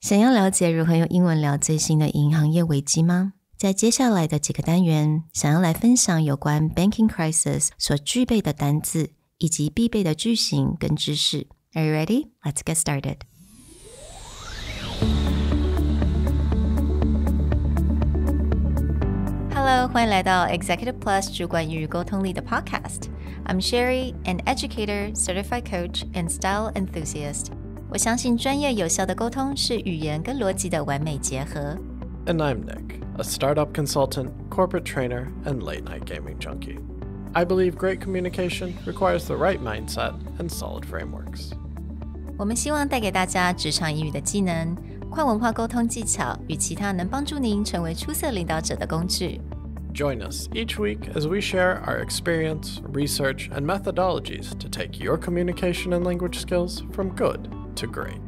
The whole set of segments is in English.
想要了解如何用英文聊最新的银行业危机吗？在接下来的几个单元，想要来分享有关 banking crisis 所具备的单字以及必备的句型跟知识。Are you ready? Let's get started. Hello, 欢迎来到 Executive Plus 主管与沟通力的 Podcast. I'm Sherry, an educator, certified coach, and style enthusiast. 我相信专业有效的沟通是语言跟逻辑的完美结合。And I'm Nick, a startup consultant, corporate trainer, and late-night gaming junkie. I believe great communication requires the right mindset and solid frameworks. 我们希望带给大家职场英语的技能、跨文化沟通技巧与其他能帮助您成为出色领导者的工具。Join us each week as we share our experience, research, and methodologies to take your communication and language skills from good to great.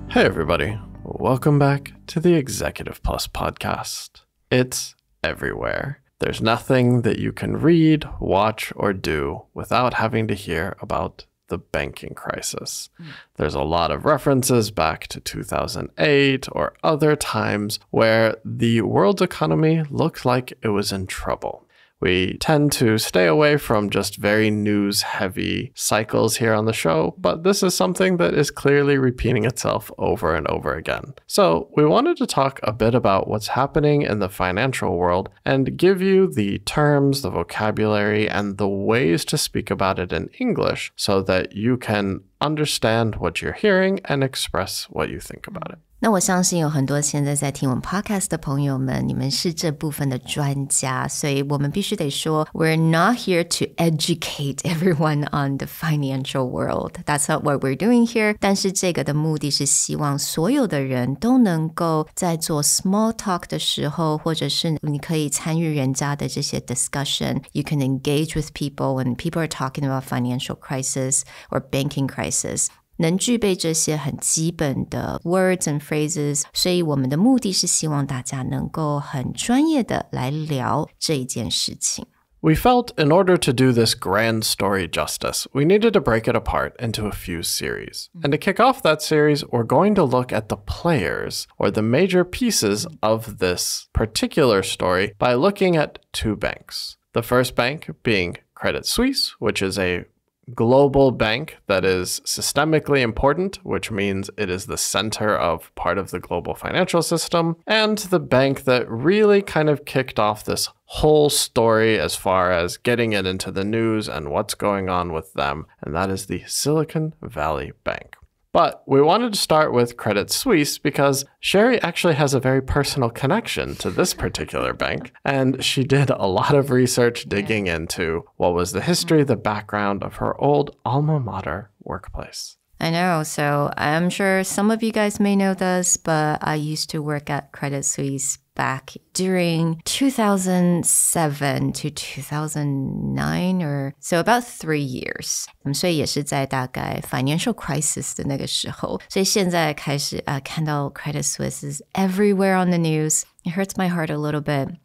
Hey everybody, welcome back to the Executive Plus podcast. It's everywhere. There's nothing that you can read, watch, or do without having to hear about the banking crisis. There's a lot of references back to 2008 or other times where the world's economy looked like it was in trouble. We tend to stay away from just very news-heavy cycles here on the show, but this is something that is clearly repeating itself over and over again. So we wanted to talk a bit about what's happening in the financial world and give you the terms, the vocabulary, and the ways to speak about it in English so that you can understand what you're hearing and express what you think about it. 那我相信有很多现在在听我们 podcast 的朋友们，你们是这部分的专家，所以我们必须得说 we're not here to educate everyone on the financial world. That's not what we're doing here. 但是这个的目的是希望所有的人都能够在做 small talk 的时候，或者是你可以参与人家的这些 discussion. You can engage with people when people are talking about financial crisis or banking crisis.能具备这些很基本的 words and phrases， 所以我们的目的是希望大家能够很专业的来聊这一件事情。We felt in order to do this grand story justice, we needed to break it apart into a few series. And to kick off that series, we're going to look at the players or the major pieces of this particular story by looking at two banks. The first bank being Credit Suisse, which is a global bank that is systemically important, which means it is the center of part of the global financial system, and the bank that really kind of kicked off this whole story as far as getting it into the news and what's going on with them, and that is the Silicon Valley Bank. But we wanted to start with Credit Suisse because Sherry actually has a very personal connection to this particular bank, and she did a lot of research digging into what was the history, the background of her old alma mater workplace. I know, so I'm sure some of you guys may know this, but I used to work at Credit Suisse back during 2007 to 2009 or so about 3 years. 所以也是在大概 financial crisis 的那个时候。所以现在开始看到 Credit Suisse is everywhere on the news. It hurts my heart a little bit.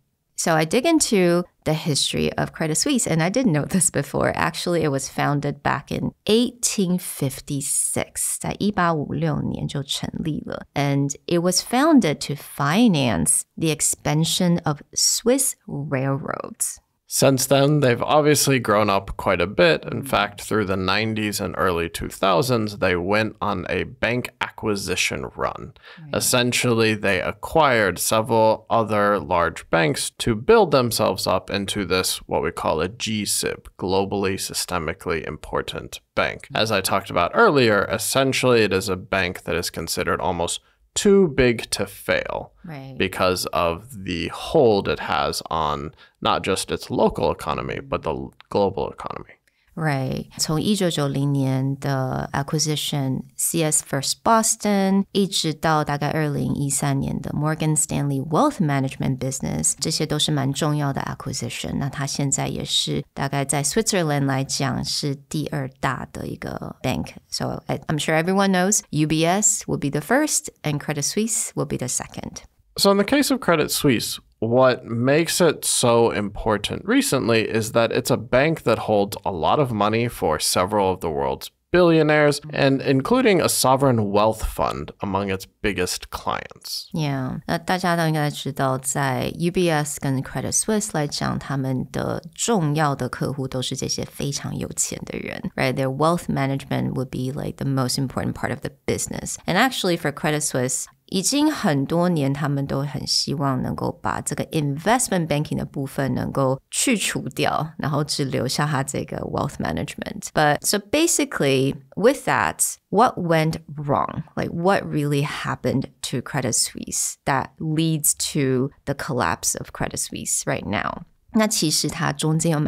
So I dig into the history of Credit Suisse, and I didn't know this before. Actually, it was founded back in 1856. 在1856年就成立了. And it was founded to finance the expansion of Swiss railroads. Since then, they've obviously grown up quite a bit. In fact, through the 90s and early 2000s, they went on a bank acquisition run. Right. Essentially, they acquired several other large banks to build themselves up into this, what we call a GSIB, globally systemically important bank. As I talked about earlier, essentially it is a bank that is considered almost too big to fail, right, because of the hold it has on not just its local economy, but the global economy. Right. 从1990年的 acquisition CS First Boston 一直到大概2013年的 Morgan Stanley Wealth Management Business 这些都是蛮重要的 acquisition 那它现在也是大概在 Switzerland 来讲是第二大的一个 bank So I'm sure everyone knows UBS will be the first and Credit Suisse will be the second. So in the case of Credit Suisse, what makes it so important recently is that it's a bank that holds a lot of money for several of the world's billionaires, and including a sovereign wealth fund among its biggest clients. Yeah, 那大家都应该知道，在 UBS 跟 Credit Suisse 来讲，他们的重要的客户都是这些非常有钱的人 right? Their wealth management would be like the most important part of the business. And actually for Credit Suisse, 已经很多年他们都很希望能够把这个 investment banking 的部分能够去除掉，然后只留下它这个 wealth management. But so basically with that, what went wrong? Like what really happened to Credit Suisse that leads to the collapse of Credit Suisse right now? 那其实它中间有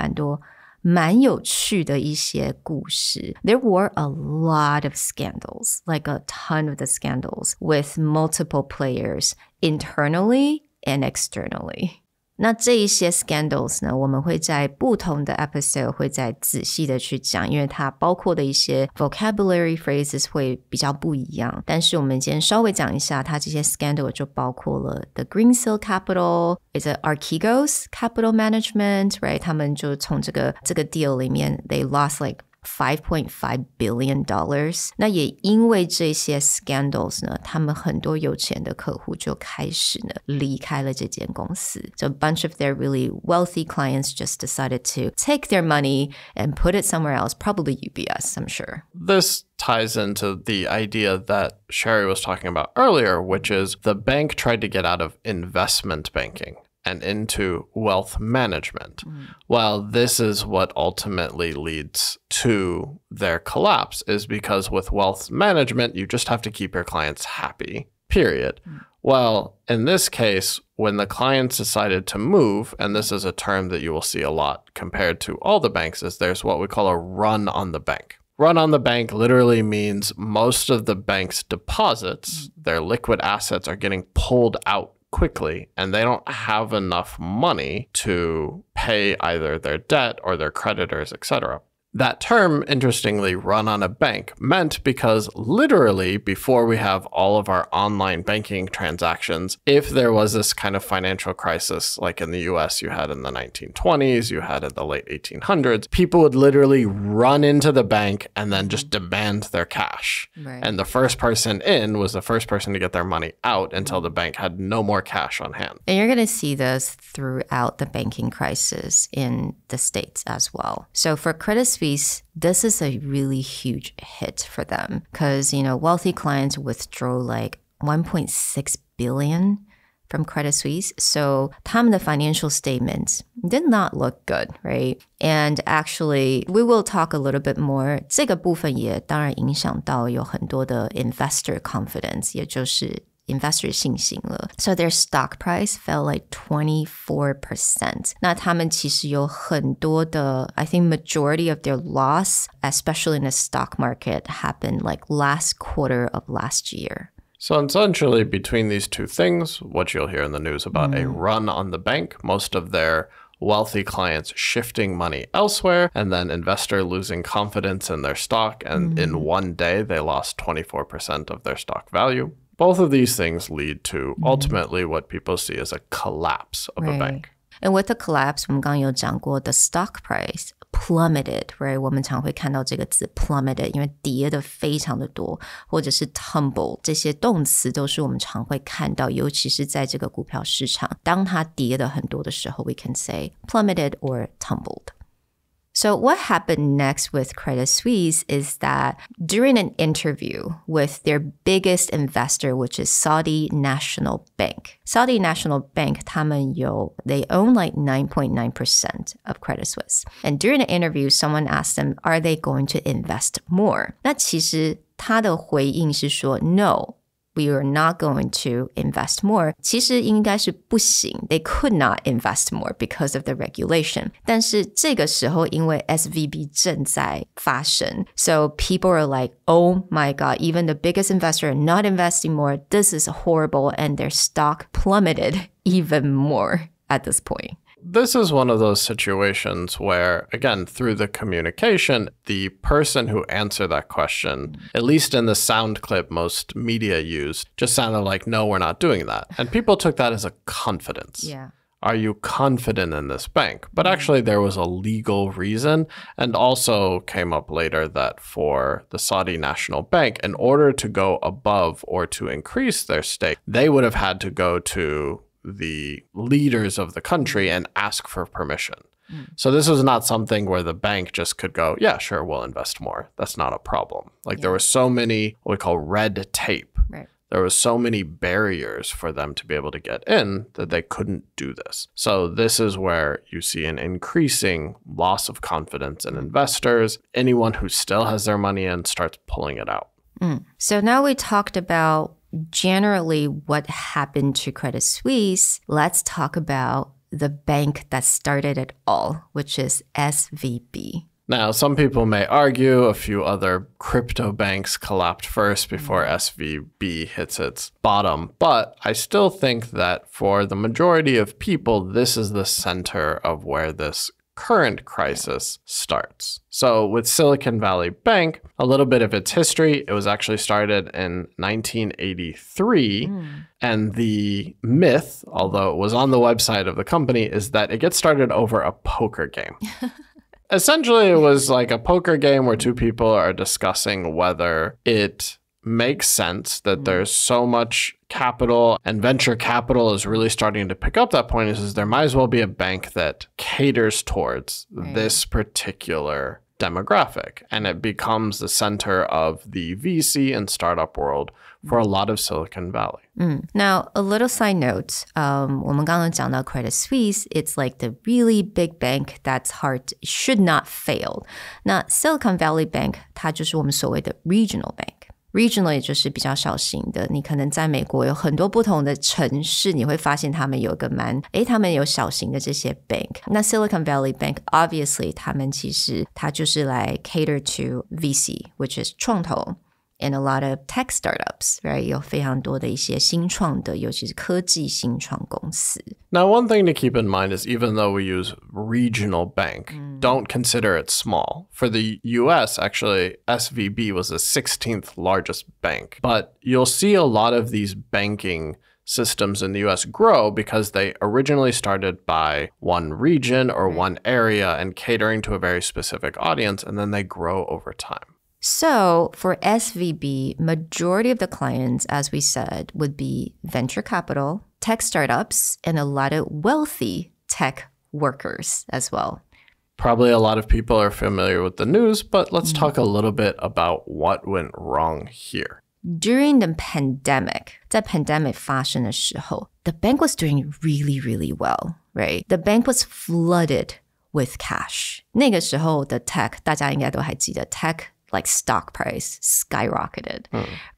蛮有趣的一些故事。There were a lot of scandals, like a ton of the scandals with multiple players internally and externally. 那这一些 scandals 呢，我们会在不同的 episode 会再仔细的去讲，因为它包括的一些 vocabulary phrases 会比较不一样。但是我们今天稍微讲一下，它这些 scandal 就包括了 The Greensill Capital, is it Archegos Capital Management, right? 他们就从这个 deal 里面 they lost like $5.5 billion. 那也因为这些 scandals 呢，他们很多有钱的客户就开始呢离开了这间公司。So a bunch of their really wealthy clients just decided to take their money and put it somewhere else, probably UBS, I'm sure. This ties into the idea that Sherry was talking about earlier, which is the bank tried to get out of investment banking and into wealth management. Well, this is what ultimately leads to their collapse, is because with wealth management, you just have to keep your clients happy, period. Well, in this case, when the clients decided to move, and this is a term that you will see a lot compared to all the banks, is there's what we call a run on the bank. Run on the bank literally means most of the bank's deposits, their liquid assets, are getting pulled out quickly, and they don't have enough money to pay either their debt or their creditors, etc. That term, interestingly, run on a bank, meant because literally before we have all of our online banking transactions, if there was this kind of financial crisis like in the US you had in the 1920s, you had in the late 1800s, people would literally run into the bank and then just demand their cash. Right. And the first person in was the first person to get their money out until the bank had no more cash on hand. And you're going to see this throughout the banking crisis in the States as well. So for Credit Suisse, this is a really huge hit for them because, you know, wealthy clients withdrew like 1.6 billion from Credit Suisse. So 他们的 financial statements did not look good, right? And actually, we will talk a little bit more. 这个部分也当然影响到有很多的 investor confidence, 也就是investor 信心了。So their stock price fell like 24%. 那他们其实有很多的 I think majority of their loss, especially in the stock market, happened like last quarter of last year. So essentially, between these two things, what you'll hear in the news about a run on the bank, most of their wealthy clients shifting money elsewhere, and then investor losing confidence in their stock, and in one day, they lost 24% of their stock value. Both of these things lead to ultimately what people see as a collapse of a bank. And with the collapse, 我们刚刚有讲过 the stock price plummeted, right? 我们常会看到这个字 plummeted, 因为跌的非常的多，或者是 tumble, 这些动词都是我们常会看到，尤其是在这个股票市场，当它跌的很多的时候 we can say plummeted or tumbled. So what happened next with Credit Suisse is that during an interview with their biggest investor, which is Saudi National Bank. Saudi National Bank, they own like 9.9% of Credit Suisse. And during the interview, someone asked them, are they going to invest more? 那其实他的回应是说 No.We are not going to invest more. 其实应该是不行 They could not invest more because of the regulation. 但是这个时候因为 SVB 正在发生 So people are like, oh my God, even the biggest investor are not investing more. This is horrible. And their stock plummeted even more at this point. This is one of those situations where, again, through the communication, the person who answered that question, at least in the sound clip most media used, just sounded like, no, we're not doing that. And people took that as a confidence. Yeah. are you confident in this bank? But actually, there was a legal reason, and also came up later that for the Saudi National Bank, in order to go above or to increase their stake, they would have had to go to the leaders of the country and ask for permission. So this was not something where the bank just could go, yeah, sure, we'll invest more. That's not a problem. There was so many what we call red tape. Right. There was so many barriers for them to be able to get in that they couldn't do this. So this is where you see an increasing loss of confidence in investors. Anyone who still has their money in starts pulling it out. So now we talked about generally what happened to Credit Suisse. Let's talk about the bank that started it all, which is SVB. Now, some people may argue a few other crypto banks collapsed first before SVB hits its bottom, but I still think that for the majority of people, this is the center of where this current crisis starts. So with Silicon Valley Bank, a little bit of its history, it was actually started in 1983. And the myth, although it was on the website of the company, is that it gets started over a poker game. Essentially, it was like a poker game where two people are discussing whether it makes sense that there's so much capital and venture capital is really starting to pick up. That point is there might as well be a bank that caters towards this particular demographic. And it becomes the center of the VC and startup world for a lot of Silicon Valley. Now, a little side note, 我们刚刚讲到 Credit Suisse, it's like the really big bank that's hard, should not fail. 那 Silicon Valley Bank, 它就是我们所谓的 regional bank。Regional 也就是比较小型的，你可能在美国有很多不同的城市，你会发现他们有个他们有小型的这些 bank。那 Silicon Valley Bank obviously 他们其实它就是来 cater to VC, which is 创投 and a lot of tech startups, right? 有非常多的一些新创的，尤其是科技新创公司。Now, one thing to keep in mind is even though we use regional bank, don't consider it small. For the US, actually, SVB was the 16th largest bank. But you'll see a lot of these banking systems in the US grow because they originally started by one region or one area and catering to a very specific audience, and then they grow over time. So for SVB, majority of the clients, as we said, would be venture capital, tech startups, and a lot of wealthy tech workers as well. Probably a lot of people are familiar with the news, but let's talk a little bit about what went wrong here. During the pandemic, 在 pandemic 发生的时候, the bank was doing really, really well, right? The bank was flooded with cash. 那个时候的 tech, 大家应该都还记得 tech like stock price skyrocketed.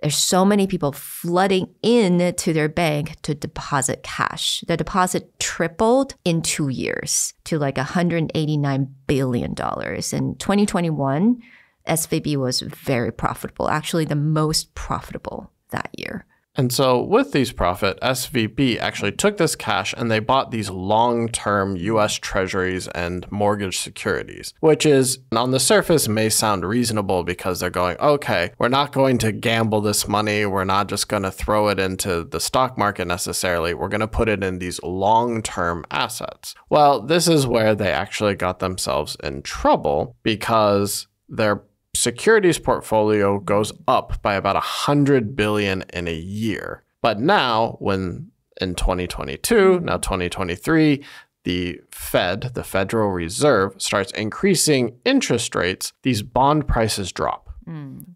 There's so many people flooding into their bank to deposit cash. The deposit tripled in 2 years to like $189 billion. In 2021, SVB was very profitable, actually the most profitable that year. And so with these profits, SVB actually took this cash and they bought these long-term US treasuries and mortgage securities, which is on the surface may sound reasonable because they're going, okay, we're not going to gamble this money. We're not just going to throw it into the stock market necessarily. We're going to put it in these long-term assets. Well, this is where they actually got themselves in trouble because their securities portfolio goes up by about $100 billion in a year. But now, when in 2022, now 2023, the Fed, the Federal Reserve, starts increasing interest rates, these bond prices drop.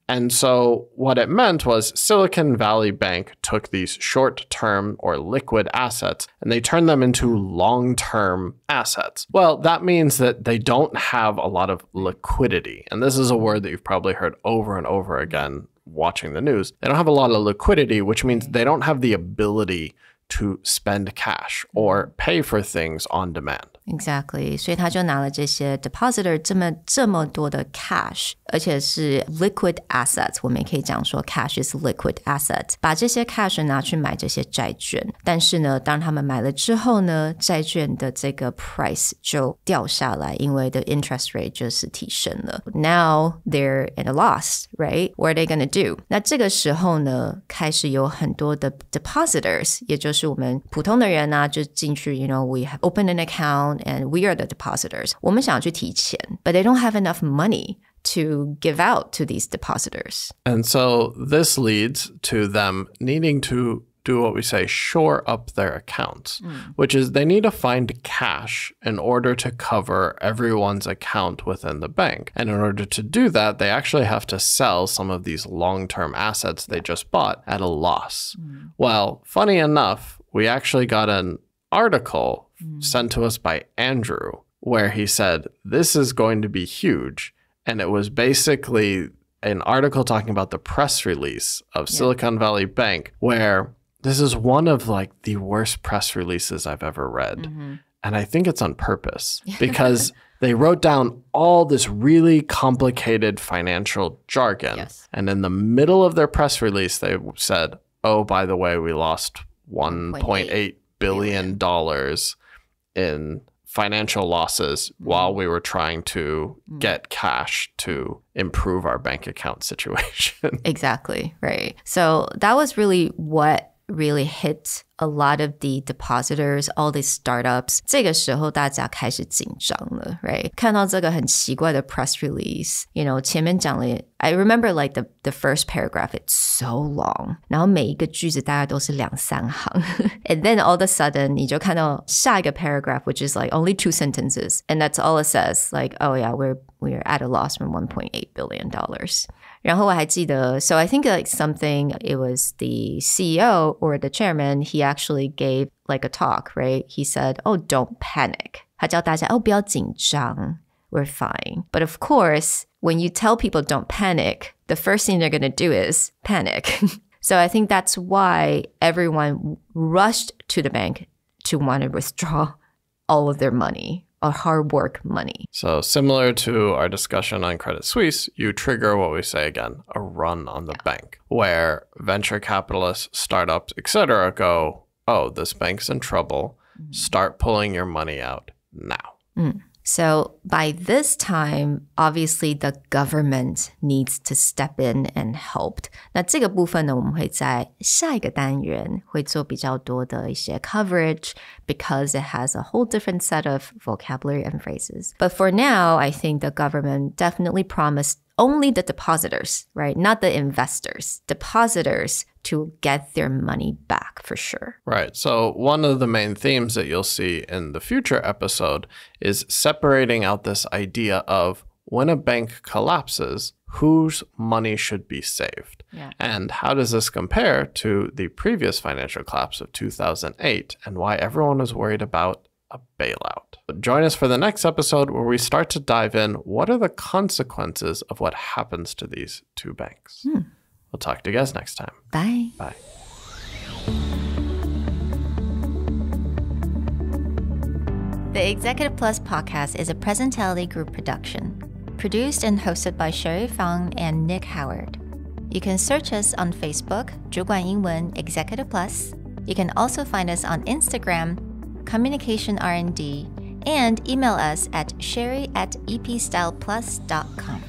And so what it meant was Silicon Valley Bank took these short-term or liquid assets and they turned them into long-term assets. Well, that means that they don't have a lot of liquidity. And this is a word that you've probably heard over and over again watching the news. They don't have a lot of liquidity, which means they don't have the ability to spend cash or pay for things on demand. Exactly. 所以他就拿了这些 depositor 这么多的 cash, 而且是 liquid assets. 我们也可以讲说 cash is liquid assets. 把这些 cash 拿去买这些债券。但是呢，当他们买了之后呢，债券的这个 price 就掉下来，因为 the interest rate 就是提升了。Now they're at a loss, right? What are they going to do? 那这个时候呢，开始有很多的 depositors, 也就就是我们普通的人啊，就进去 we have opened an account and we are the depositors. 我们想要去提钱 but they don't have enough money to give out to these depositors. And so this leads to them needing to do what we say, shore up their accounts, which is they need to find cash in order to cover everyone's account within the bank. And in order to do that, they actually have to sell some of these long-term assets they just bought at a loss. Well, funny enough, we actually got an article sent to us by Andrew where he said, this is going to be huge. And it was basically an article talking about the press release of Silicon Valley Bank, where this is one of like the worst press releases I've ever read. And I think it's on purpose because they wrote down all this really complicated financial jargon. Yes. And in the middle of their press release, they said, oh, by the way, we lost $1.8 billion in financial losses while we were trying to get cash to improve our bank account situation. Exactly, right. So that was really what really hit a lot of the depositors, all these startups. 这个时候大家开始紧张了 right? 看到这个很奇怪的 press release, 前面讲了 I remember like the first paragraph, it's so long. 然後每一個句子大概都是2-3行 And then all of a sudden, 你就看到下一個 paragraph, which is like only 2 sentences. And that's all it says. Like, oh yeah, we're at a loss from $1.8 billion. 然后我还记得 so I think like something, it was the CEO or the chairman, he actually gave like a talk, right? He said, oh, don't panic. 他叫大家不要紧張 we're fine. But of course, when you tell people don't panic, the first thing they're going to do is panic. So I think that's why everyone rushed to the bank to want to withdraw all of their money. Or hard work money. So similar to our discussion on Credit Suisse, you trigger what we say again, a run on the bank, where venture capitalists, startups, etc. go, oh, this bank's in trouble. Start pulling your money out now. So by this time, obviously the government needs to step in and help. 那这个部分呢，我们会在下一个单元会做比较多的一些 coverage because it has a whole different set of vocabulary and phrases. But for now, I think the government definitely promised only the depositors, right? Not the investors. Depositors to get their money back for sure. Right. So one of the main themes that you'll see in the future episode is separating out this idea of when a bank collapses, whose money should be saved? Yeah. And how does this compare to the previous financial collapse of 2008 and why everyone was worried about a bailout? Join us for the next episode where we start to dive in. What are the consequences of what happens to these two banks? We'll talk to you guys next time. Bye. Bye. The Executive Plus podcast is a Presentality Group production, produced and hosted by Sherry Fang and Nick Howard. You can search us on Facebook, 主管英文 Executive Plus. You can also find us on Instagram, Communication R&D, and email us at sherry@epstyleplus.com.